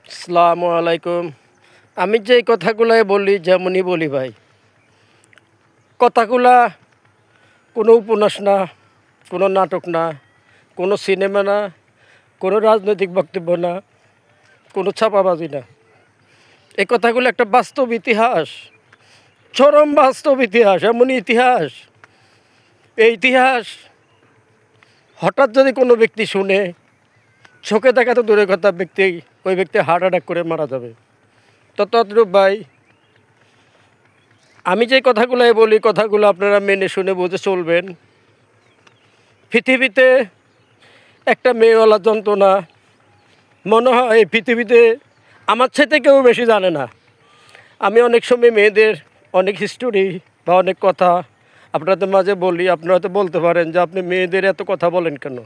আসসালামু আলাইকুম। আমি যে কথাগুলাই বলি যেমনই বলি ভাই, কথাগুলা কোনো উপন্যাস না, কোনো নাটক না, কোনো সিনেমা না, কোনো রাজনৈতিক বক্তব্য না, কোনো ছাপাবাজি না। এই কথাগুলো একটা বাস্তব ইতিহাস, চরম বাস্তব ইতিহাস, এমন ইতিহাস। এই ইতিহাস হঠাৎ যদি কোনো ব্যক্তি শুনে, চোখে দেখা তো দূরের কথা, ওই ব্যক্তি হার্ট অ্যাটাক করে মারা যাবে। তো তদ্রূপ ভাই, আমি যে কথাগুলোই বলি, কথাগুলো আপনারা মেনে শুনে বুঝে চলবেন। পৃথিবীতে একটা মেয়েওয়ালা যন্ত্রণা, মনে হয় এই পৃথিবীতে আমার চাইতে কেউ বেশি জানে না। আমি অনেক সময় মেয়েদের অনেক হিস্টোরি বা অনেক কথা আপনাদের মাঝে বলি। আপনারা তো বলতে পারেন যে আপনি মেয়েদের এত কথা বলেন কেন?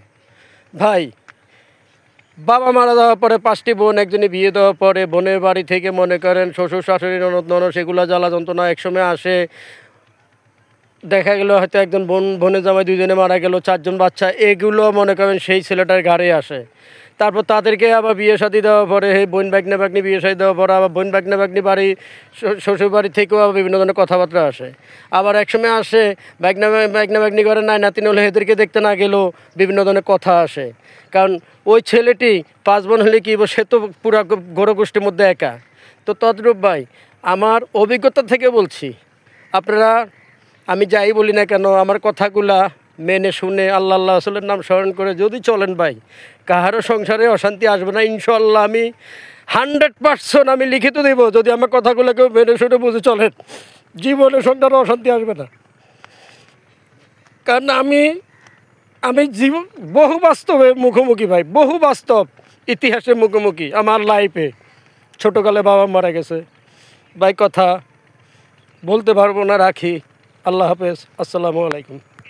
ভাই, বাবা মারা যাওয়ার পরে 5টি বোন, একজনে বিয়ে দেওয়ার পরে বোনের বাড়ি থেকে মনে করেন শ্বশুর শাশুড়ি ননদ সেগুলো জ্বালা যন্ত্রণা একসময় আসে। দেখা গেল হয়তো একজন বোনের জামাই 2 জনে মারা গেল, 4জন বাচ্চা, এগুলো মনে করেন সেই ছেলেটার ঘাড়ে আসে। তারপর তাদেরকে আবার বিয়ে শাদী দেওয়ার পরে বোন বাগনি বিয়ে শাদী দেওয়ার পরে আবার বোন বাগনি বাড়ি শ্বশুর বাড়ি থেকেও আবার বিভিন্ন ধরনের কথাবার্তা আসে। আবার একসময় আসে বাগনি করে নাই নাতিন হলে এদেরকে দেখতে না গেলেও বিভিন্ন ধরনের কথা আসে। কারণ ওই ছেলেটি 5 বোন হলে কি, সে তো পুরা গড় গোষ্ঠীর মধ্যে একা। তো তদ্রূপ ভাই, আমার অভিজ্ঞতা থেকে বলছি, আপনারা আমি যাই বলি না কেন, আমার কথাগুলা মেনে শুনে আল্লাহ রাসূলের নাম স্মরণ করে যদি চলেন ভাই, কাহারও সংসারে অশান্তি আসবে না ইনশাআল্লাহ। আমি 100% আমি লিখিত দেব, যদি আমার কথাগুলো কেউ মেনে শুনে বুঝে চলেন, জীবনে সংসারে অশান্তি আসবে না। কারণ আমি বহু বাস্তবে মুখোমুখি ভাই, বহু বাস্তব ইতিহাসের মুখোমুখি আমার লাইফে। ছোটোকালে বাবা মারা গেছে ভাই, কথা বলতে পারবো না, রাখি। আল্লাহ হাফেজ, আসসালামু আলাইকুম।